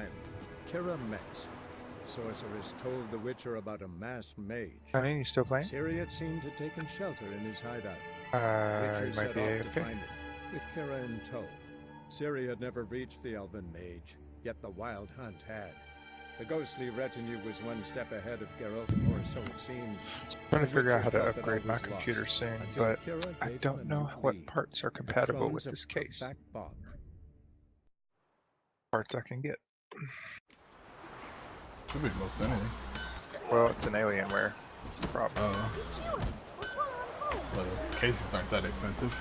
friend, Kira Metz. Sorceress told the Witcher about a masked mage. Honey, you still playing? Syriot seemed to have taken shelter in his hideout. The You Witcher might set be off to okay. find it, with Kira in tow. Ciri had never reached the elven mage, yet the wild hunt had. The ghostly retinue was one step ahead of Geralt, or so it seemed. Trying to The figure out how Witcher to felt that upgrade my all was computer lost, soon, until but Kira I gave don't him a know new what lead. parts are The compatible clones with of this case. Crookback Bog. Parts I can get. Could be most anything. Well, it's an Alienware. It's the problem. But the cases aren't that expensive.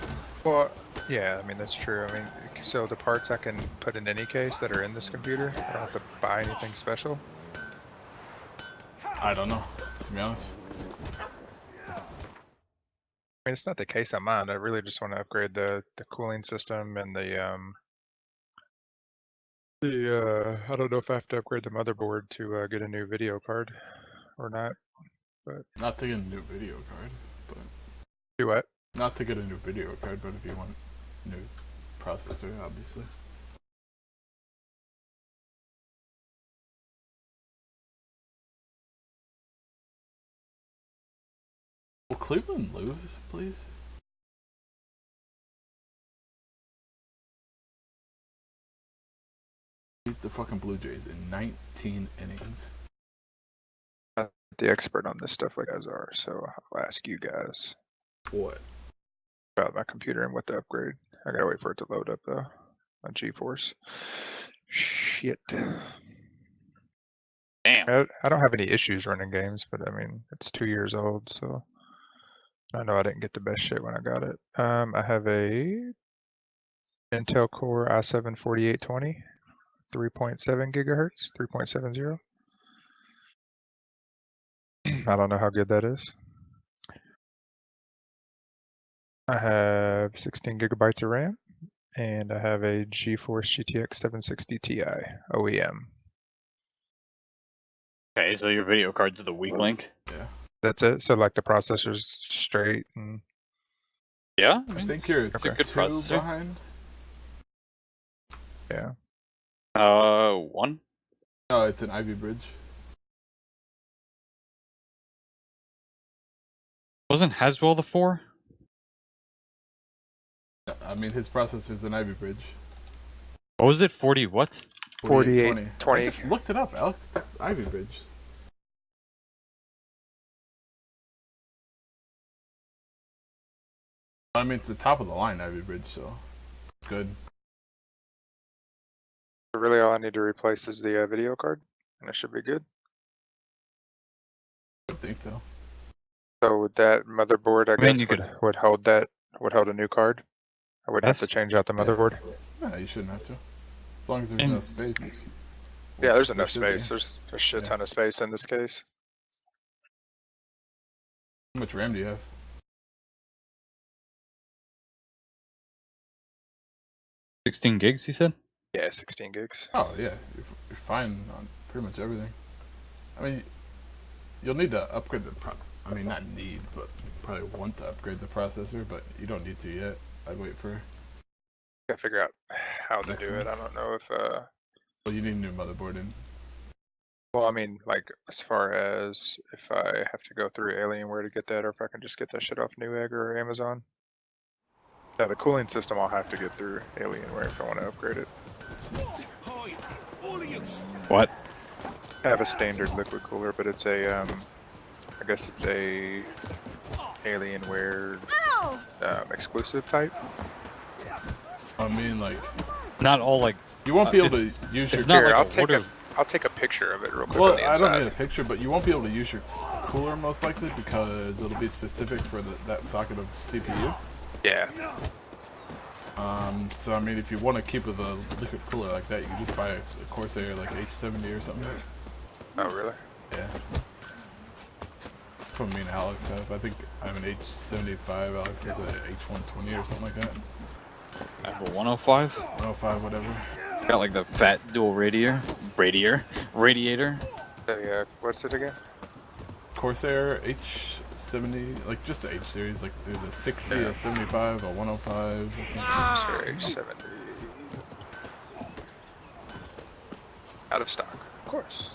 Well, yeah, I mean, that's true. I mean, so the parts I can put in any case that are in this computer, I don't have to buy anything special. I don't know, to be honest. I mean, it's not the case I'm on. I really just want to upgrade the cooling system and I don't know if I have to upgrade the motherboard to get a new video card or not. But Not to get a new video card, but do what? not to get a new video card, but if you want a new processor, obviously. Will Cleveland lose, please? Beat the fucking Blue Jays in 19 innings. Not the expert on this stuff like you guys are, so I'll ask you guys What? about my computer and what to upgrade. I gotta wait for it to load up though on GeForce. Shit. Damn. I don't have any issues running games, but I mean it's 2 years old, so I know I didn't get the best shit when I got it. I have a Intel Core i7 4820, 3.7 gigahertz, 3.70. I don't know how good that is. I have 16 gigabytes of RAM, and I have a GeForce GTX 760 Ti OEM. Okay, so your video card's the weak link. Yeah. That's it. So like the processor's straight, and Yeah, I think you're it's a good two processor. behind. yeah. 1. No, it's an Ivy Bridge. Wasn't Haswell the 4? I mean, his processor's an Ivy Bridge. What was it? 40 what? 4820. I just looked it up, Alex. It's Ivy Bridge. I mean, it's the top of the line Ivy Bridge, so it's good. Really, all I need to replace is the video card, and it should be good. I think so. So with that motherboard, I mean, guess you would hold a new card. I wouldn't have to change out the motherboard. Yeah, you shouldn't have to. As long as there's And- enough space. Yeah, there's Which enough there should be. space. There's a shit Yeah. ton of space in this case. How much RAM do you have? $16 gigs, he said? Yeah, 16 gigs. Oh, yeah. You're fine on pretty much everything. I mean, you'll need to upgrade the I mean, not need, but you probably want to upgrade the processor, but you don't need to yet. I'd wait for... Gotta figure out how to Next do it. I month. don't know if Well, you need a new motherboard in. well, I mean, like as far as if I have to go through Alienware to get that, or if I can just get that shit off Newegg or Amazon. Yeah, the cooling system I'll have to get through Alienware if I want to upgrade it. What? I have a standard liquid cooler, but it's a I guess it's a Alienware exclusive type. I mean, like, Not all like. you won't be able to use your... it's not Here, like I'll take a picture of it real quick Well, on the I inside. don't need a picture, but you won't be able to use your cooler most likely because it'll be specific for that socket of CPU. Yeah. So I mean, if you want to keep with a liquid cooler like that, you can just buy a Corsair like H70 or something. Oh, really? Yeah. That's what me and Alex have. I think I have an H75. Alex has a H120 or something like that. I have a 105. 105, whatever. Got like the fat dual radiator. So yeah, what's it again? Corsair H70, like just the H series. Like there's a 60, a 75, a 105. Corsair H70. Out of stock, of course.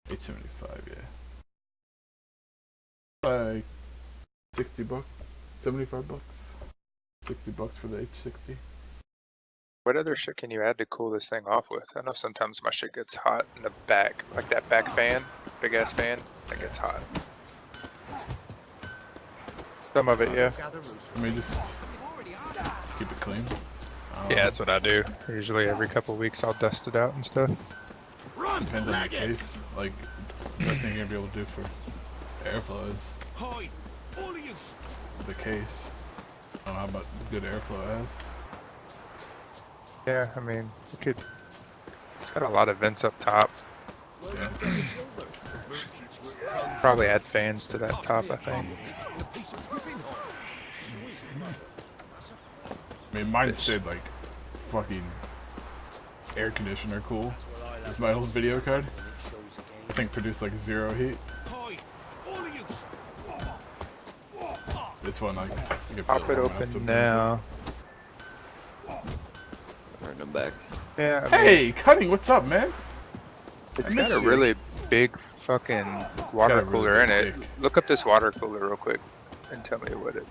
$875, yeah. Like $60, $75, $60 for the H60. What other shit can you add to cool this thing off with? I know sometimes my shit gets hot in the back, like that back fan, big ass fan, that gets hot. Some of it, yeah. I mean, just keep it clean. Yeah, that's what I do. Usually every couple weeks I'll dust it out and stuff. Depends on the case. Like, the best thing you're gonna be able to do for airflow is the case. I don't know how about good airflow it has. Yeah, I mean, you could. It's got a lot of vents up top. Yeah. Probably add fans to that top, I think. I mean, mine stayed like fucking air conditioner cool. It's my old video card. I think produced like 0 heat. This one, like, you can feel Pop it warming up open sometimes. now. Alright, I'm back. Yeah, I mean, Hey, Cutting, what's up, man? it's I got miss a you. really big fucking water got a really cooler in big it. dick. Look up this water cooler real quick and tell me what it.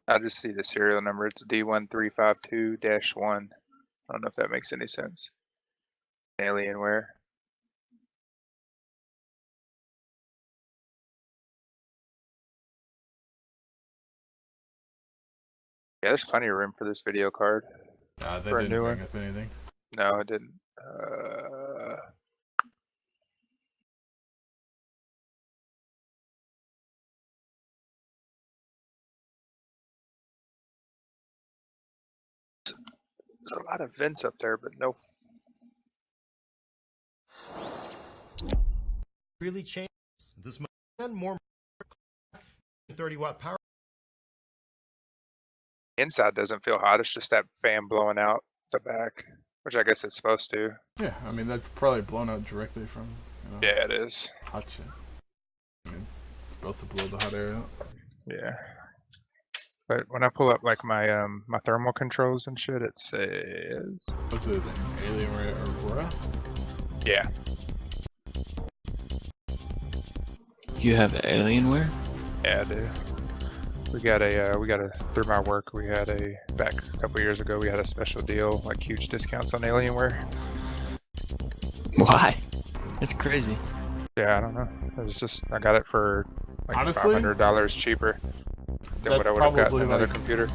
I just see the serial number. It's D1352-1. I don't know if that makes any sense. Alienware. Yeah, there's plenty of room for this video card. Nah, that For a didn't new bring one. up anything. No, it didn't. There's a lot of vents up there, but no. Really changed. This man more 30-watt power. Inside doesn't feel hot. It's just that fan blowing out the back, which I guess it's supposed to. Yeah, I mean, that's probably blown out directly from, you know, Yeah, it is. hot shit. I mean, it's supposed to blow the hot air out. Yeah. But when I pull up like my my thermal controls and shit, it says What's it, Alienware Aurora? yeah. You have Alienware? Yeah, I do. We got a through my work we had a back a couple years ago we had a special deal, like huge discounts on Alienware. Why? It's crazy. Yeah, I don't know. It was just I got it for like Honestly, $500 cheaper than what that's I would have gotten probably, another like, computer.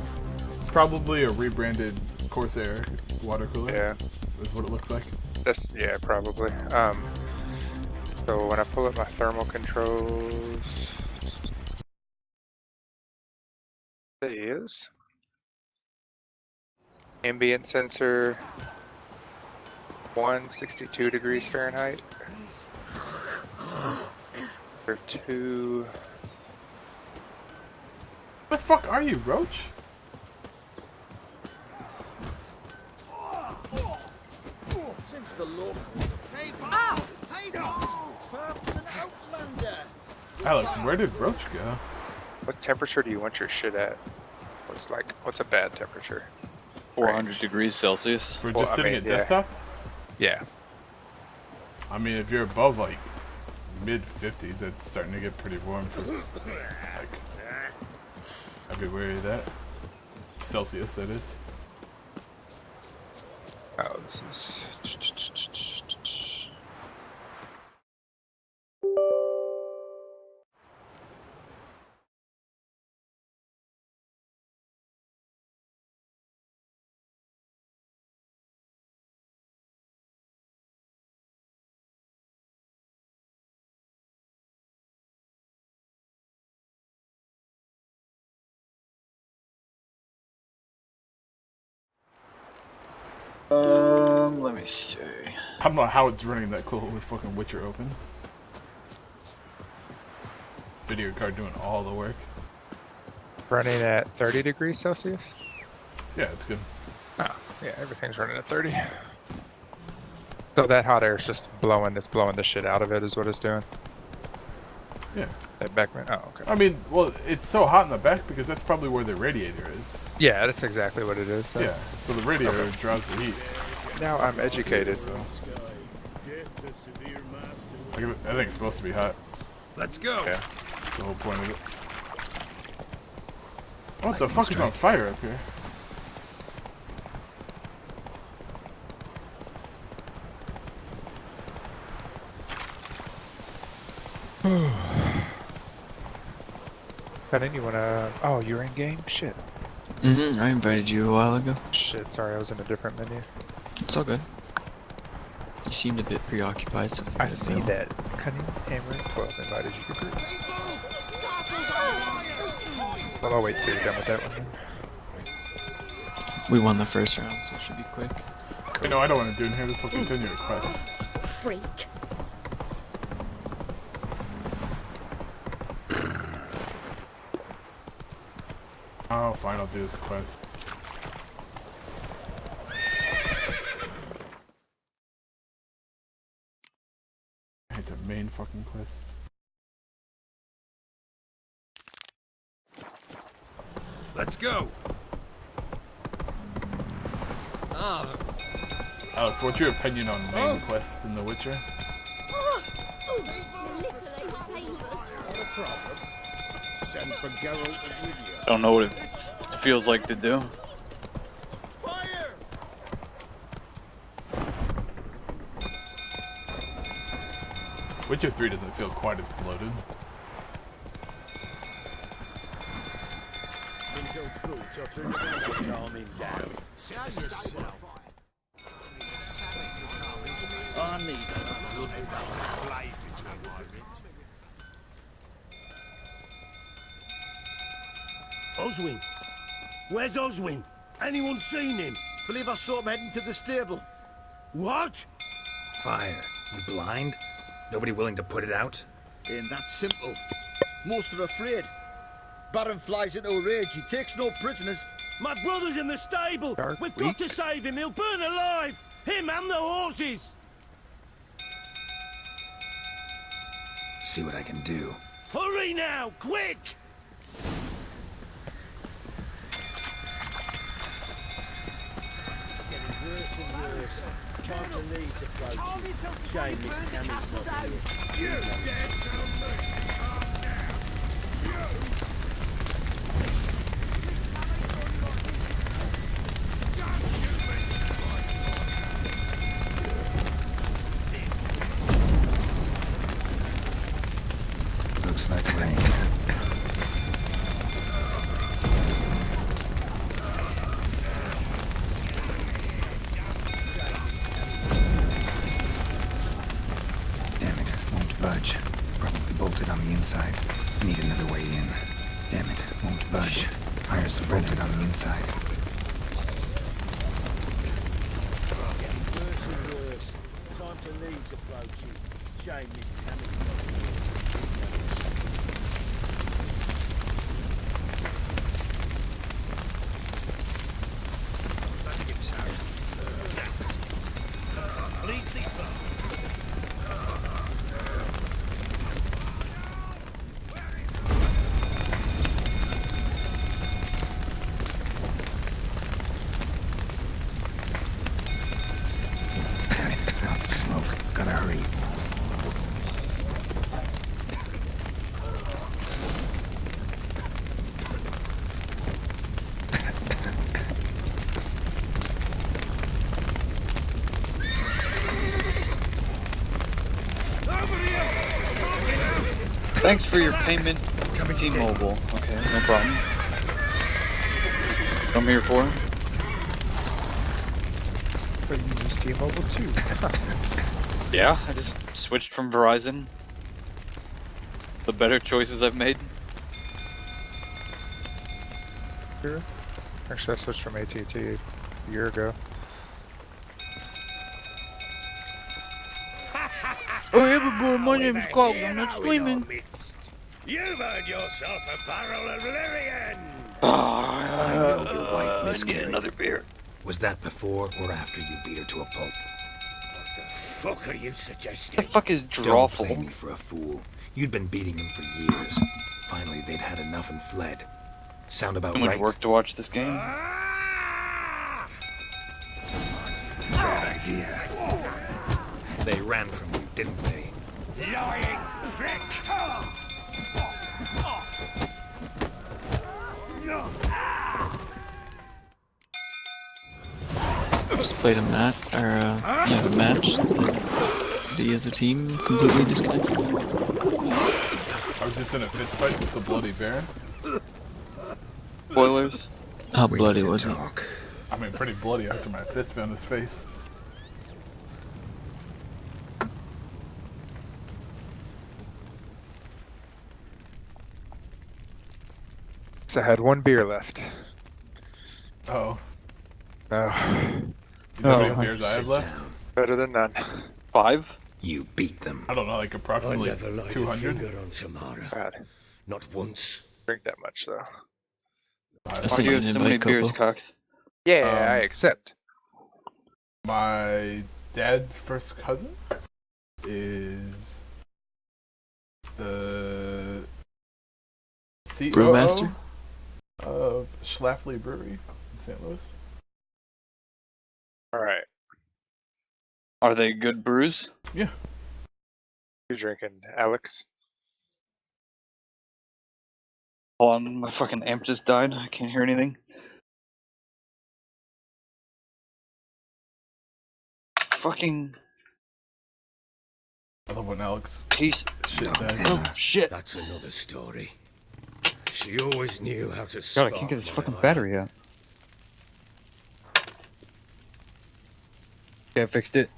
Probably a rebranded Corsair water cooler. Yeah. Is what it looks like. That's yeah, probably. So when I pull up my thermal controls, it is ambient sensor 162 degrees Fahrenheit. Or 2. The fuck are you, Roach? Since the locals perhaps an outlander. Alex, where did Roach go? What temperature do you want your shit at? What's a bad temperature? 400 degrees Celsius. For Well, just I sitting mean, at yeah. desktop? Yeah. I mean, if you're above like mid 50s, that's starting to get pretty warm for like. I'd be wary of that. Celsius, that is. Oh, this is. Let me see. I don't know how it's running that cool with fucking Witcher open. Video card doing all the work. Running at 30 degrees Celsius? Yeah, it's good. Oh, yeah, everything's running at 30. So that hot air is just blowing. It's blowing the shit out of it. Is what it's doing. Yeah. That back. Oh, okay. I mean, well, it's so hot in the back because that's probably where the radiator is. Yeah, that's exactly what it is. So. Yeah. So the radiator draws the heat. Now I'm educated. So. I think it's supposed to be hot. Let's go. Yeah. That's the whole point of it. What the fuck is on fire up here? Penny, you wanna? Oh, you're in game. Shit. I invited you a while ago. Shit. Sorry, I was in a different menu. It's all good. You seemed a bit preoccupied, so I see that. Cunning Hammer 12 invited you to group. Well, I'll wait till you're done with that one. We won the first round, so it should be quick. You know, I don't want to do in here. This will continue a quest. Freak. Oh, fine. I'll do this quest. It's a main fucking quest. Let's go. Alex, what's your opinion on main quests in The Witcher? Not a problem. Send for Geralt of Rivia. I don't know what it feels like to do. Fire! Witcher 3 doesn't feel quite as bloated. Window fruits are turning into calming down. Show yourself. I need a good blade between my ribs. Oswin. Where's Oswin? Anyone seen him? Believe I saw him heading to the stable. What? Fire. You blind? Nobody willing to put it out? Ain't that simple. Most are afraid. Baron flies into a rage. He takes no prisoners. My brother's in the stable. Dark We've week. got to save him. He'll burn alive. Him and the horses. See what I can do. Hurry now, quick! It's getting worse and worse. Time to leave's approaching. Shame Miss Tammy's not here. You dead Looks like rain. Damn it, won't budge. Probably bolted on the inside. Need another way in. Damn it, won't budge. Fire's bolted on the inside. getting worse and worse. Time to leave's approaching. Shame Miss Tammy's not here. Damn it, lots of smoke. Gotta hurry. Thanks for your payment, T-Mobile. Okay, no problem. Come here for it. So you use T-Mobile too. Yeah, I just switched from Verizon. The better choices I've made. Sure. Actually, I switched from AT&T a year ago. Oh, everybody, my name is Carl. I'm not streaming. You've earned yourself a barrel of Lyrian. I know your wife I need miscarried. another beer. Was that before or after you beat her to a pulp? What the fuck are you The suggesting? fuck is Don't play me drawful? for a fool. You'd been beating them for years. Finally, they'd had enough and fled. Sound about Too much right? work to watch this game. Bad idea. They ran from you, didn't they? Lying prick! Just played a match, or yeah, the match. The other team completely disconnected. I was just in a fist fight with the Bloody Baron. Spoilers. How We bloody need to was it? talk. I mean, pretty bloody after my fist found his face. So I had one beer left. Oh. No, You know how many Oh, beers I Sit have left? down. better than none. 5? You beat them. I don't know, like I approximately never laid a 200. finger on Tamara. God, Not once. drink that much though. That's Why a do you have good so many invite, beers, Coco. Cox? Yeah, I accept. My dad's first cousin is the COO Brewmaster? of Schlafly Brewery in St. Louis. All right, Are they good brews? you drinking, Alex? Hold on, my fucking amp just died. I can't hear anything. Fucking I love when Alex piece. shit No, dies. Hannah. Oh shit! That's another story. She always knew how to God, spot I can't get this my fucking eye. battery out. Okay, I fixed it.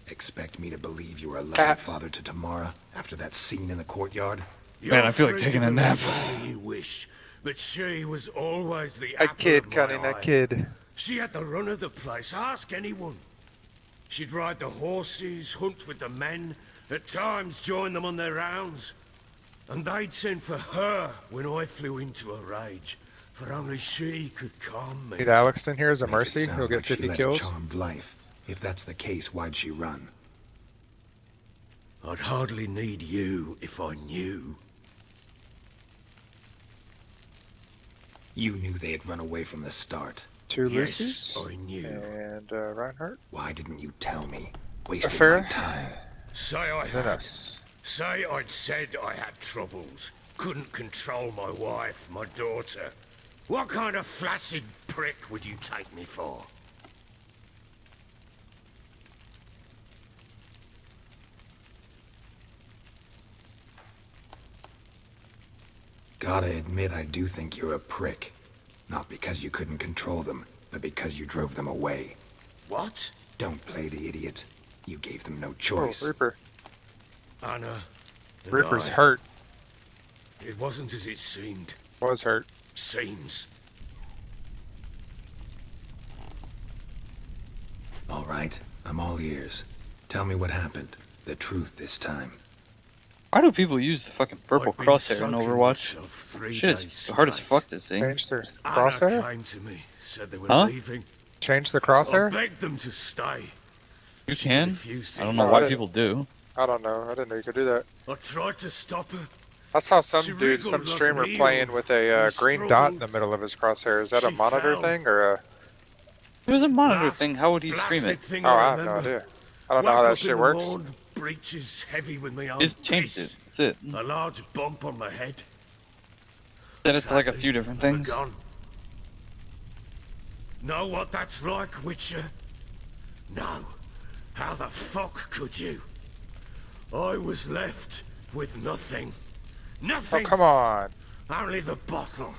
Expect me to believe you were a loving father to Tamara after that scene in the courtyard? You're Man, I feel like free taking to a nap. believe whatever you wish, but she was always the A apple kid, of my Cunning, a eye. kid. She had the run of the place. Ask anyone. She'd ride the horses, hunt with the men, at times join them on their rounds. And they'd send for her when I flew into a rage, for only she could calm me. Need Alex in here as a Make it mercy. sound He'll get like she 50 led kills. a charmed life. If that's the case, why'd she run? I'd hardly need you if I knew. You knew they had run away from the start. 2 Yes, Lucy's I knew. and Reinhardt. Why didn't you tell me? Wasting Fair. my time. Say I Then had. us. Say I'd said I had troubles. Couldn't control my wife, my daughter. What kind of flaccid prick would you take me for? Gotta admit, I do think you're a prick. Not because you couldn't control them, but because you drove them away. What? Don't play the idiot. You gave them no Oh, choice. Reaper. Anna. and Reaper's I. hurt. It wasn't as it seemed. Was hurt. Seems. All right, I'm all ears. Tell me what happened. The truth this time. Why do people use the fucking purple I'd been crosshair in soaking Overwatch? myself 3 Shit days is hard as straight. fuck to see. Changed their Anna crosshair? came to me, said they were Huh? leaving. Changed the I crosshair? begged them to stay. You She can? refused to I don't know No, I why didn't. people do. I don't know. I didn't know you could do that. I tried to stop her. I saw some She dude, some wriggled like streamer an eel playing with a and green dot in the struggled. middle of his crosshair. Is that a She monitor fell. thing or a? If it was a monitor Last thing, how would he stream blasted it? Thing Oh, I I have no remember. idea. I don't know how Woke that up shit in the works. morn, breeches heavy with my own Just changed piss. it. That's it. A large bump on my head. Set it to like a Sadly, few different I'm things. gone. Know what that's like, Witcher? No. How the fuck could you? I was left with nothing. Oh, Nothing. come on. Only the bottle.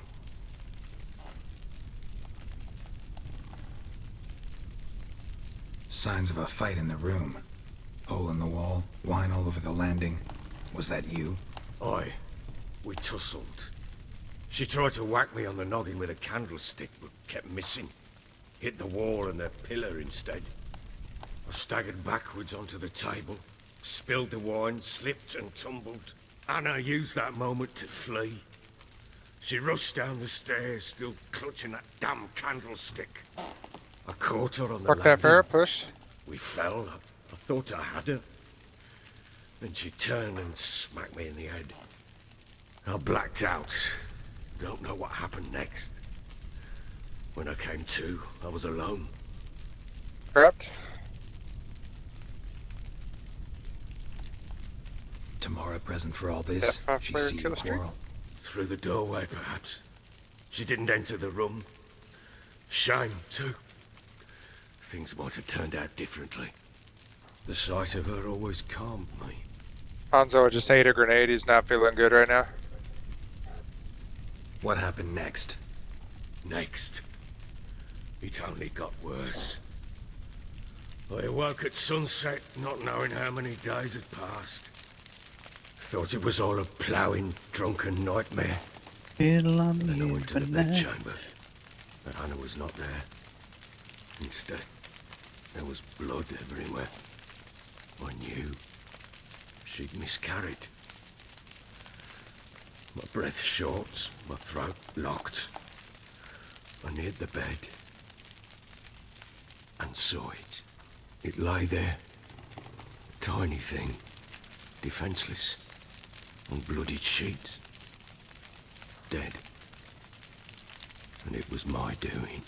Signs of a fight in the room. Hole in the wall, wine all over the landing. Was that you? We tussled. She tried to whack me on the noggin with a candlestick, but kept missing. Hit the wall and the pillar instead. I staggered backwards onto the table, spilled the wine, slipped and tumbled. Anna used that moment to flee. She rushed down the stairs, still clutching that damn candlestick. I caught her on the Fuck that landing. fair push. We fell. I thought I had her. Then she turned and smacked me in the head. I blacked out. Don't know what happened next. When I came to, I was alone. Correct. Tamara present for all this? She player see you kill streak. quarrel? Through the doorway, perhaps. She didn't enter the room. Shame, too. Things might have turned out differently. The sight of her always calmed me. Hanzo just ate a grenade. He's not feeling good right now. What happened next? Next, it only got worse. I awoke at sunset, not knowing how many days had passed. Thought it was all a ploughing, drunken nightmare. Then I went to the bedchamber, but Anna was not there. Instead, there was blood everywhere. I knew she'd miscarried. My breath short, my throat locked. I neared the bed and saw it. It lay there, a tiny thing, defenseless, on bloodied sheets, dead. And it was my doing.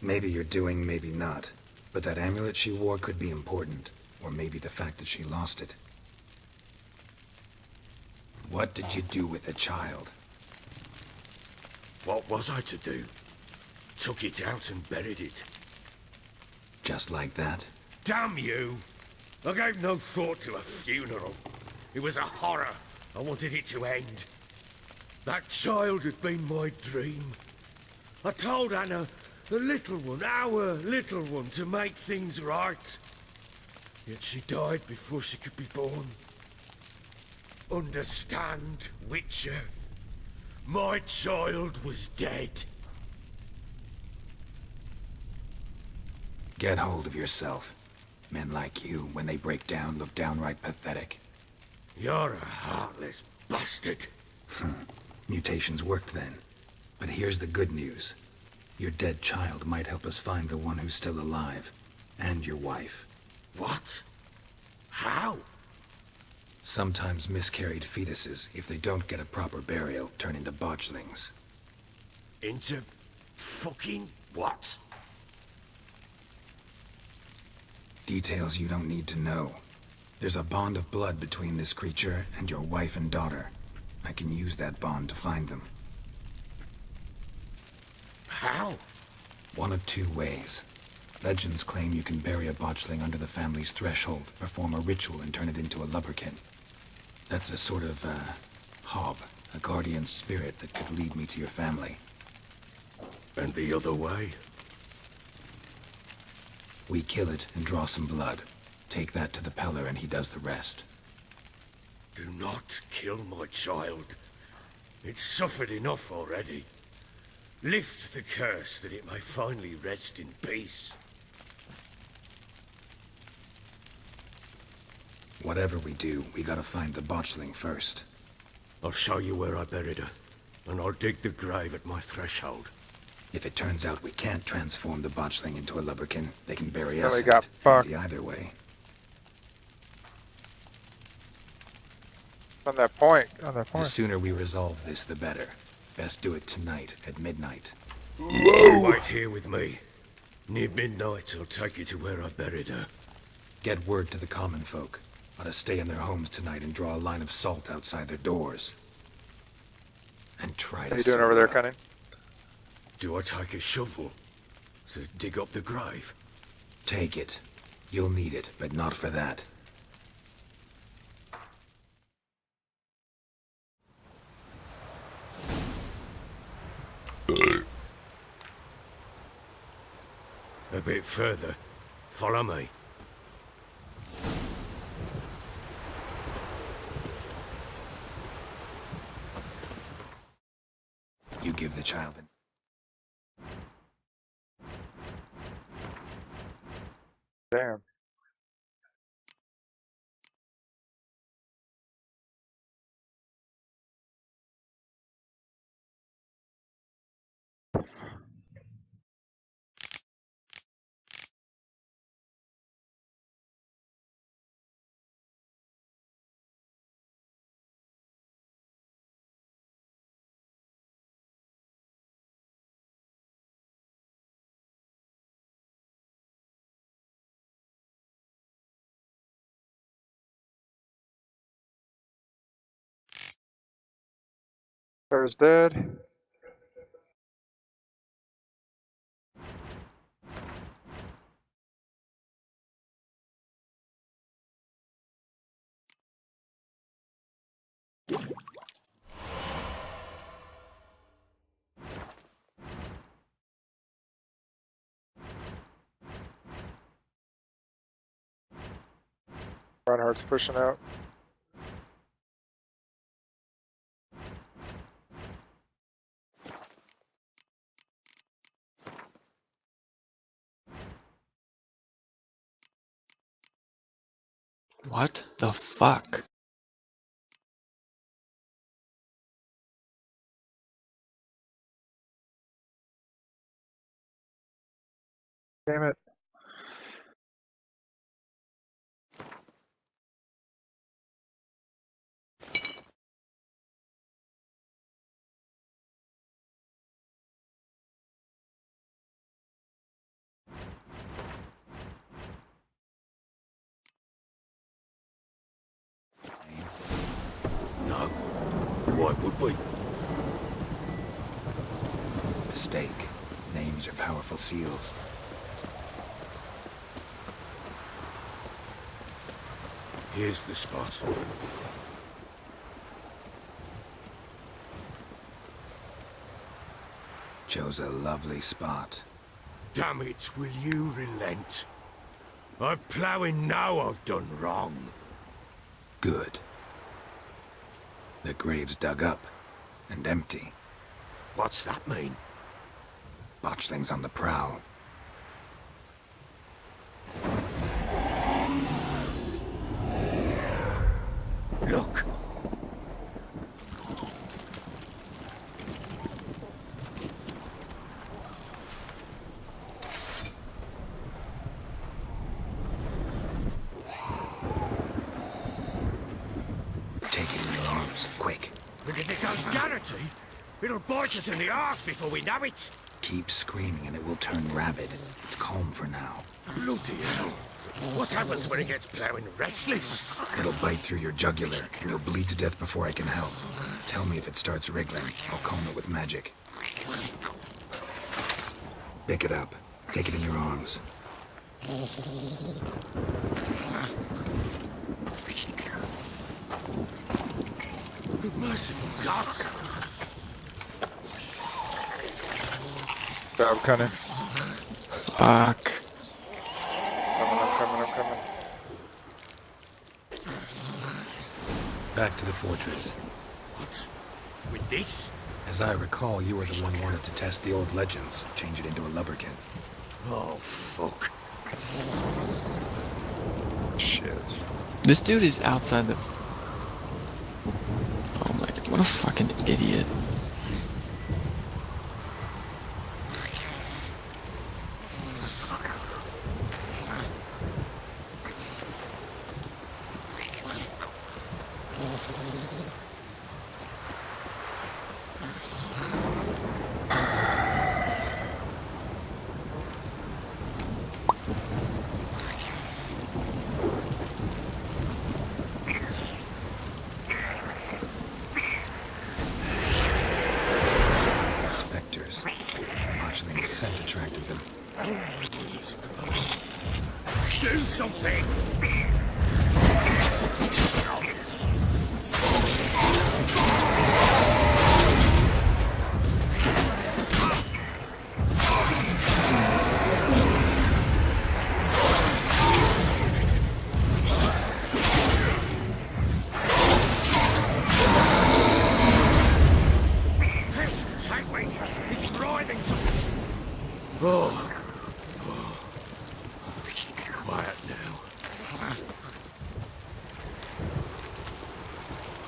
Maybe you're doing, maybe not. But that amulet she wore could be important. Or maybe the fact that she lost it. What did you do with the child? What was I to do? Took it out and buried it. Just like that? Damn you! I gave no thought to a funeral. It was a horror. I wanted it to end. That child had been my dream. I told Anna, the little one, our little one, to make things right. Yet she died before she could be born. Understand, Witcher? My child was dead. Get hold of yourself. Men like you, when they break down, look downright pathetic. You're a heartless bastard. Mutations worked then. But here's the good news. Your dead child might help us find the one who's still alive. And your wife. What? How? Sometimes miscarried fetuses, if they don't get a proper burial, turn into botchlings. Into fucking what? Details you don't need to know. There's a bond of blood between this creature and your wife and daughter. I can use that bond to find them. How? One of two ways. Legends claim you can bury a botchling under the family's threshold, perform a ritual, and turn it into a lubberkin. That's a sort of, hob, a guardian spirit that could lead me to your family. And the other way? We kill it and draw some blood. Take that to the Peller and he does the rest. Do not kill my child. It's suffered enough already. Lift the curse that it may finally rest in peace. Whatever we do, we gotta find the botchling first. I'll show you where I buried her, and I'll dig the grave at my threshold. If it turns out we can't transform the botchling into a lubberkin, they can bury Then us we in got it. fucked. Handy either way. On that point. The sooner we resolve this, the better. Best do it tonight at midnight. Wait here with me. Near midnight, I'll take you to where I buried her. Get word to the common folk. Ought to stay in their homes tonight and draw a line of salt outside their doors. And try to. How you doing over there, Cunning? Do I take a shovel to dig up the grave? Take it. You'll need it, but not for that. A bit further. Follow me. You give the child an... Damn. Bear's dead. Reinhardt's pushing out. What the fuck? Damn it. No. Why would we? Mistake. Names are powerful seals. Here's the spot. Chose a lovely spot. Damn it, will you relent? I'm ploughing now I've done wrong. Good. The grave's dug up and empty. What's that mean? Botchling's on the prowl. Look! Take it in your arms, quick. And if it goes Garrity, it'll bite us in the arse before we know it. Keep screaming and it will turn rabid. It's calm for now. Bloody hell. What happens when it gets ploughing restless? It'll bite through your jugular, and you'll bleed to death before I can help. Tell me if it starts wriggling. I'll calm it with magic. Pick it up. Take it in your arms. Merciful gods! I'm coming. Fuck. I'm coming. Back to the fortress. What? With this? As I recall, you were the one wanted to test the old legends, change it into a lubberkin. Oh, fuck. Shit. This dude is outside the... Oh my god, what a fucking idiot. Spectres. Botchling's scent attracted them. Do something! He's thriving something. Oh. Quiet now.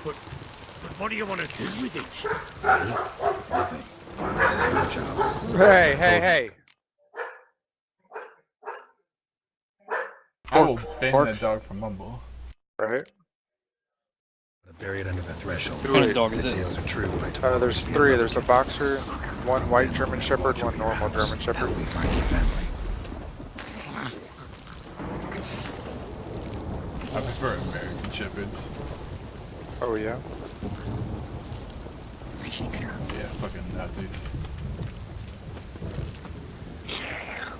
But what do you want to do with it? Nothing. This is your job. Hey! I will ban Pork. that dog from Mumble. Right? Bury it under the threshold. What kind of dog The is it? tales are true by tomorrow. There's Be a three. There's a lubberkin. boxer, one white German Shepherd, Watch one over your normal house. German Shepherd. Help me find your family. I prefer American Shepherds. Oh yeah. Yeah, fucking Nazis.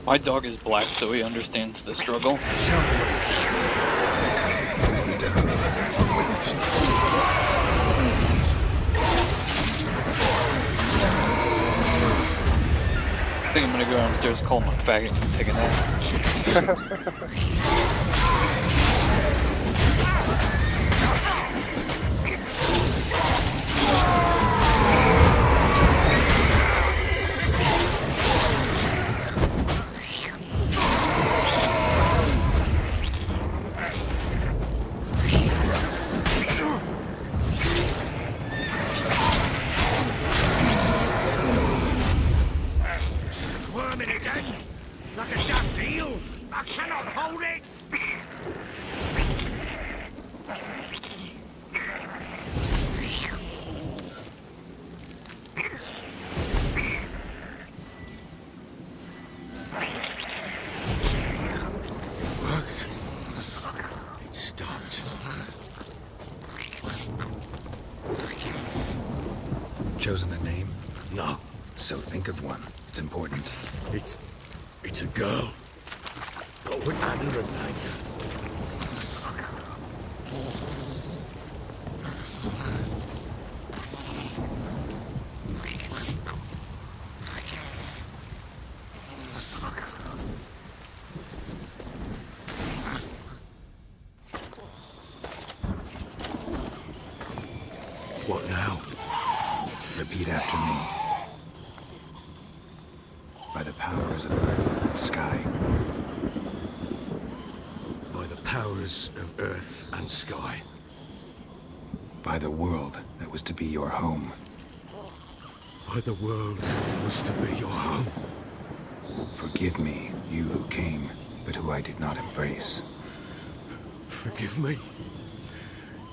My dog is black, so he understands the struggle. Need to hurry. I think I'm gonna go downstairs, call him a faggot, and take a nap. Squirming again, like a daft eel. I cannot hold it. Worked. It stopped. Chosen a name? No, So think of one. It's important. it's a girl. What would Anna have named her? What now? Repeat after me. By the powers of earth and sky. By the powers of earth and sky. By the world that was to be your home. By the world that was to be your home. Forgive me, you who came, but who I did not embrace. Forgive me.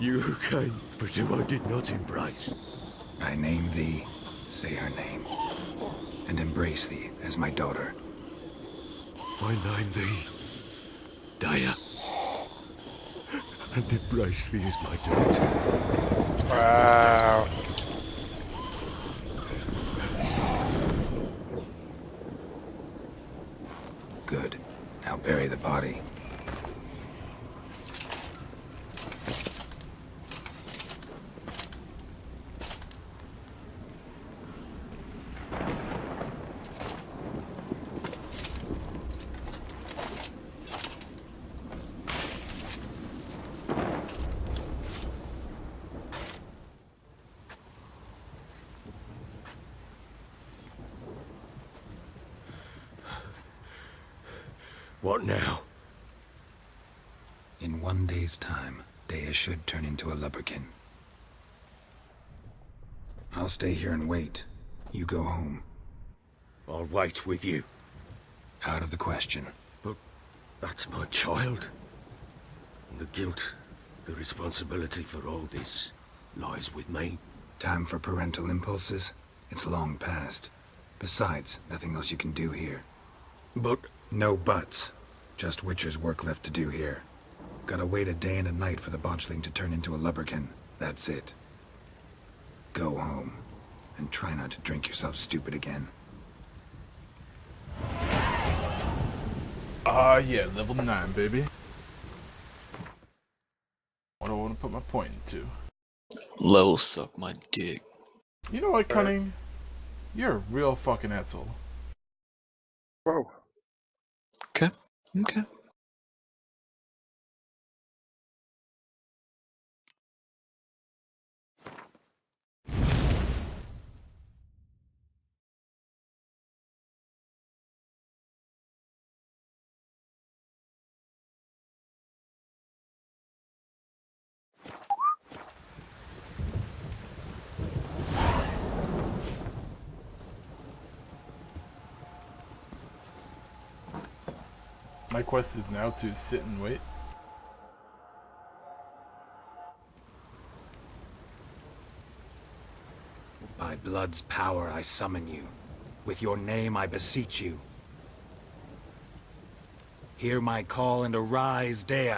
You who came, but who I did not embrace. I name thee, say her name, and embrace thee as my daughter. I name thee Daya, and embrace thee as my daughter. Wow. Good. Now bury the body. What now? In 1 day's time, Dea should turn into a lubberkin. I'll stay here and wait. You go home. I'll wait with you. Out of the question. But that's my child. And the guilt, the responsibility for all this lies with me. Time for parental impulses? It's long past. Besides, nothing else you can do here. But No buts. Just Witcher's work left to do here. Gotta wait a day and a night for the botchling to turn into a lubberkin. That's it. Go home. And try not to drink yourself stupid again. Yeah, level 9, baby. What do I want to put my point into? Level suck my dick. You know what, Cunning? You're a real fucking asshole. Whoa. Okay. Okay. My quest is now to sit and wait. By blood's power I summon you. With your name I beseech you. Hear my call and arise, Dea.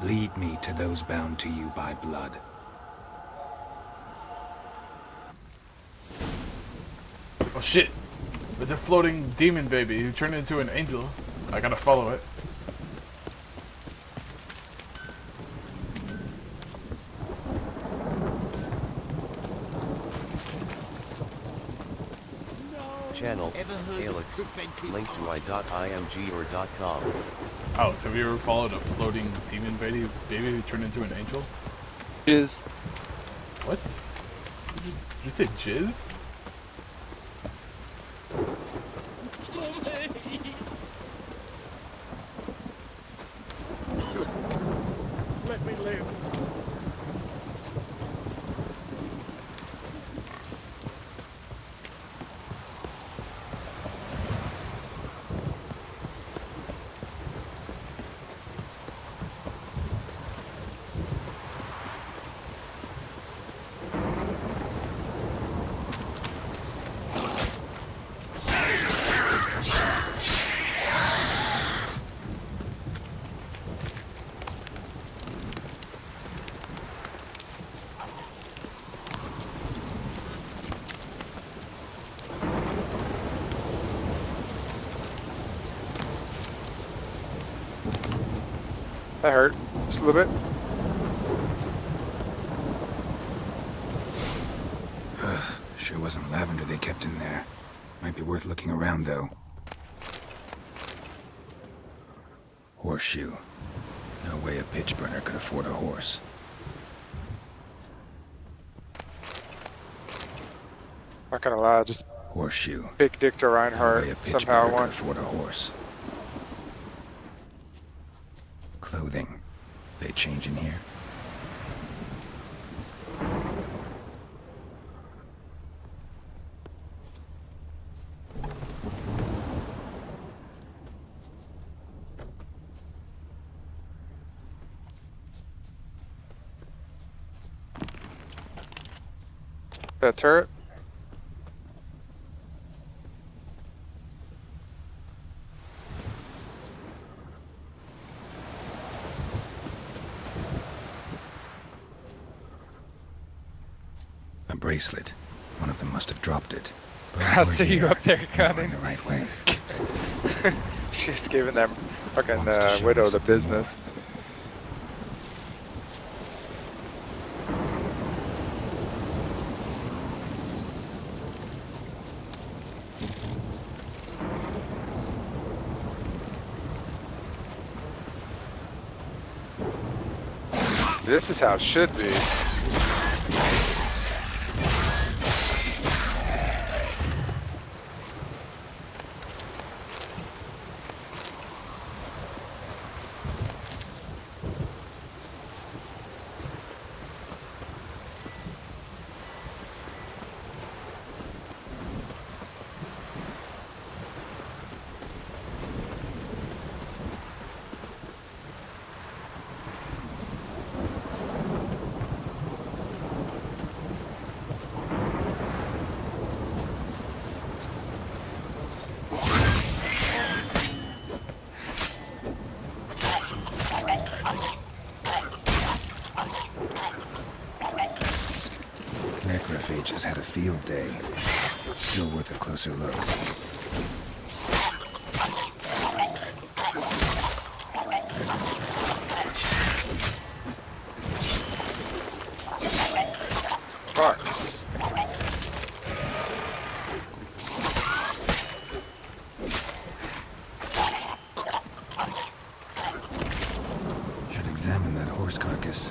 Lead me to those bound to you by blood. Oh shit! There's a floating demon baby who turned into an angel. I gotta follow it. Channel, Alex, link to i.img or .com. Oh, so have you ever followed a floating demon baby who turned into an angel? Jizz. What? Did you say jizz? Let me live. That hurt. Just a little bit. Sure wasn't lavender they kept in there. Might be worth looking around, though. Horseshoe. No way a pitch burner could afford a horse. Not gonna lie, just Horseshoe. big dick to No way Reinhardt a pitch somehow burner could won. afford a horse. Clothing. They change in here? That turret. A bracelet. One of them must have dropped it. But I we're see you here. up there, We're Gunning. going the right way. She's giving that fucking Wants to show me widow the something business. This is how it should be. Necrophages had a field day. Still worth a closer look. Fuck. Should examine that horse carcass.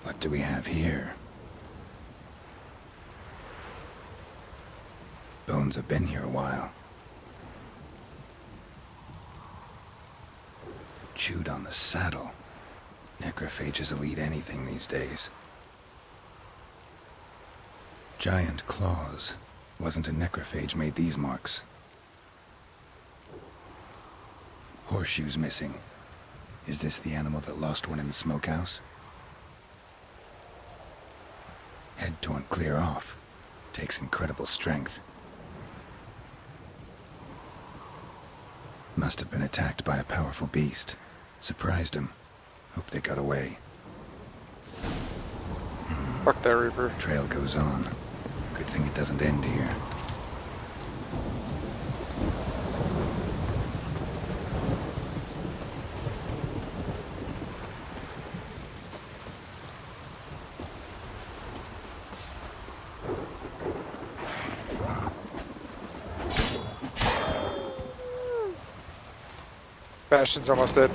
What do we have here? Bones have been here a while. Chewed on the saddle. Necrophages will eat anything these days. Giant claws. Wasn't a necrophage made these marks. Horseshoes missing. Is this the animal that lost one in the smokehouse? Head torn clear off. Takes incredible strength. Must have been attacked by a powerful beast. Surprised him. Hope they got away. Fuck that Reaper. Trail goes on. Good thing it doesn't end here. Bastion's almost dead.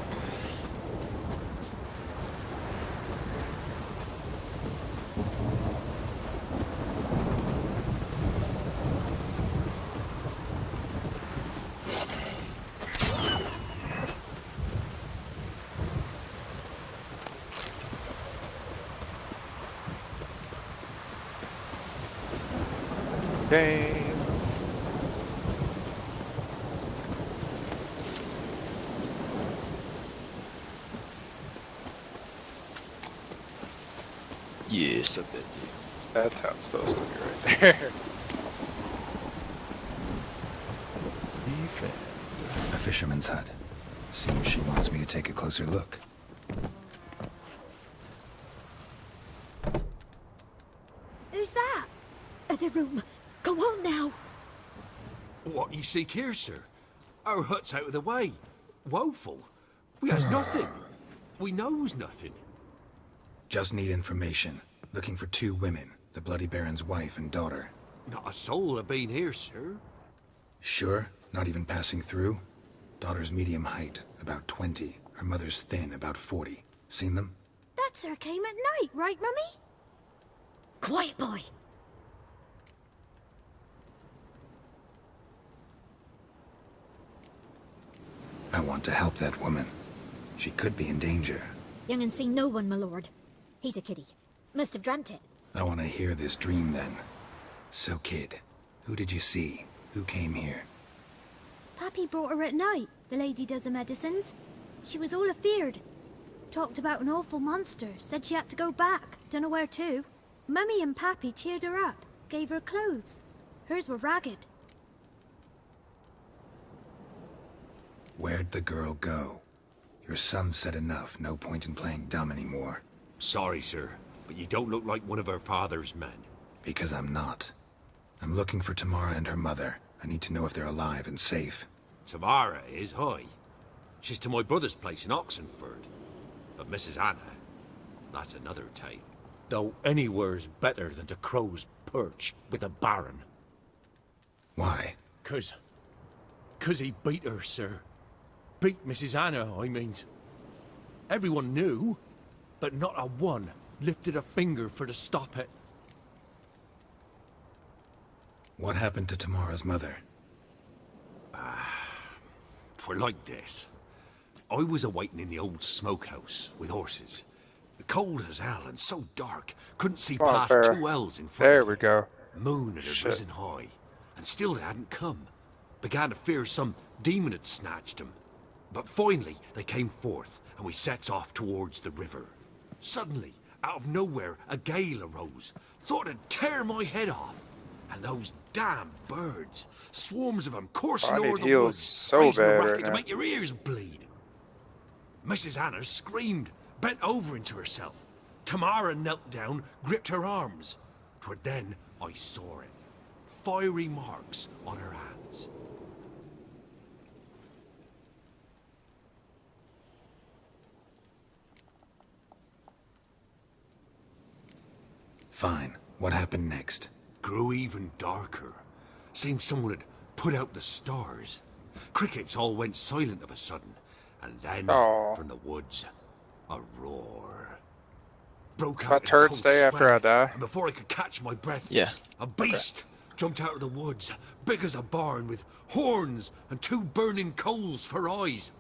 Game. Yes, I bet you. That's how it's supposed to be right there. A fisherman's hut. Seems she wants me to take a closer look. Who's that? The room. Go on now. What you seek here, sir? Our hut's out of the way. Woeful. We has nothing. We knows nothing. Just need information. Looking for 2 women. The Bloody Baron's wife and daughter. Not a soul have been here, sir. Sure? Not even passing through? Daughter's medium height, about 20. Her mother's thin, about 40. Seen them? That sir came at night, right, Mummy? Quiet, boy. I want to help that woman. She could be in danger. Young and seen no one, my lord. He's a kiddie. Must have dreamt it. I want to hear this dream then. So, kid, who did you see? Who came here? Pappy brought her at night. The lady does the medicines. She was all afeared. Talked about an awful monster. Said she had to go back. Dunno where to. Mummy and Pappy cheered her up. Gave her clothes. Hers were ragged. Where'd the girl go? Your son said enough. No point in playing dumb anymore. Sorry, sir, but you don't look like one of her father's men. Because I'm not. I'm looking for Tamara and her mother. I need to know if they're alive and safe. Tamara is, hi. She's to my brother's place in Oxenford. But Mrs. Anna, that's another tale. Though anywhere's better than to Crow's Perch with a baron. Why? 'Cause he beat her, sir. Beat Mrs. Anna, I means. Everyone knew, but not a one lifted a finger for to stop it. What happened to Tamara's mother? 'Twere like this. I was awaiting in the old smokehouse with horses. Cold as hell and so dark, couldn't see Come on, past Farrah. 2 ells in front There of we me. go. Moon had Shit. risen high, and still they hadn't come. Began to fear some demon had snatched them. But finally they came forth, and we sets off towards the river. Suddenly, out of nowhere, a gale arose. Thought it'd tear my head off. And those damn birds, swarms of them coursing I need over the heals woods, so raising a bad racket right to now. make your ears bleed. Mrs. Anna screamed, bent over into herself. Tamara knelt down, gripped her arms. 'Twere then I saw it. Fiery marks on her hands. Fine. What happened next? Grew even darker. Seemed someone had put out the stars. Crickets all went silent of a sudden. And then, Aw. from the woods, a roar. Broke My out in a turret cold stay after I sweat, die? and before I could catch my breath, Yeah. a beast jumped out of the woods, big as a barn, with horns and 2 burning coals for eyes.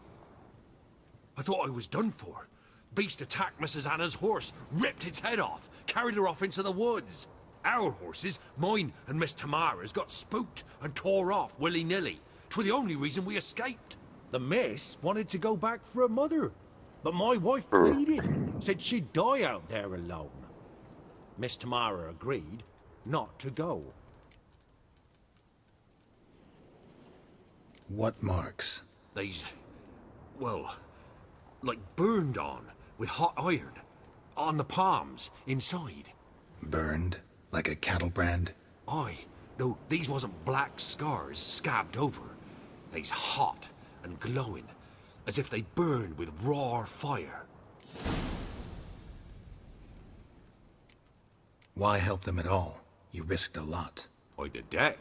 I thought I was done for. Beast attacked Mrs. Anna's horse, ripped its head off, carried her off into the woods. Our horses, mine and Miss Tamara's, got spooked and tore off willy-nilly. 'Twere the only reason we escaped. The miss wanted to go back for her mother, but my wife pleaded, said she'd die out there alone. Miss Tamara agreed not to go. What marks? They's, well, like burned on with hot iron. On the palms, inside. Burned? Like a cattle brand? Aye, though these wasn't black scars scabbed over. They's hot and glowing, as if they burned with raw fire. Why help them at all? You risked a lot. I did that.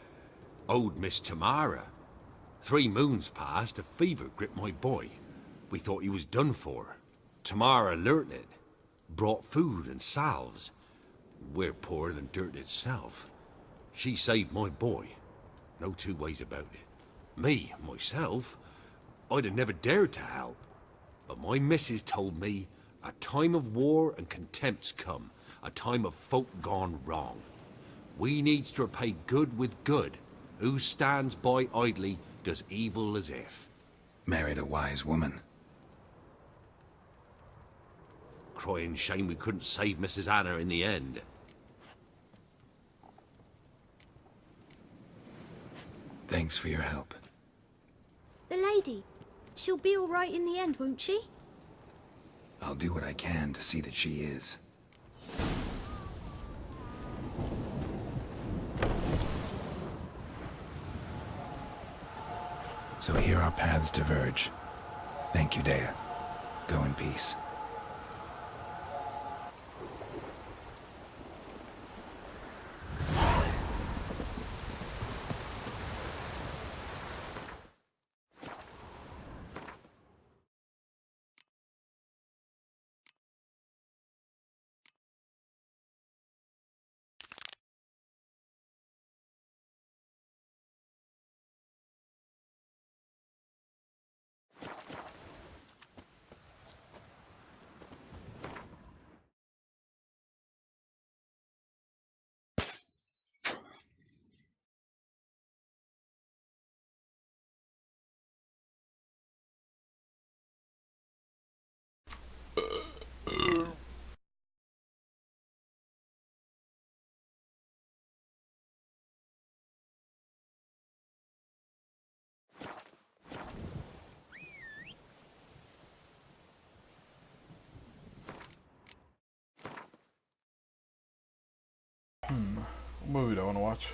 Owed Miss Tamara. 3 moons passed, a fever gripped my boy. We thought he was done for. Tamara learnt it. Brought food and salves. We're poorer than dirt itself. She saved my boy. No 2 ways about it. Me, myself, I'd have never dared to help. But my missus told me a time of war and contempt's come. A time of folk gone wrong. We needs to repay good with good. Who stands by idly does evil as if. Married a wise woman. Crying shame we couldn't save Mrs. Anna in the end. Thanks for your help. The lady, she'll be all right in the end, won't she? I'll do what I can to see that she is. So here our paths diverge. Thank you, Dea. Go in peace. What movie do I want to watch?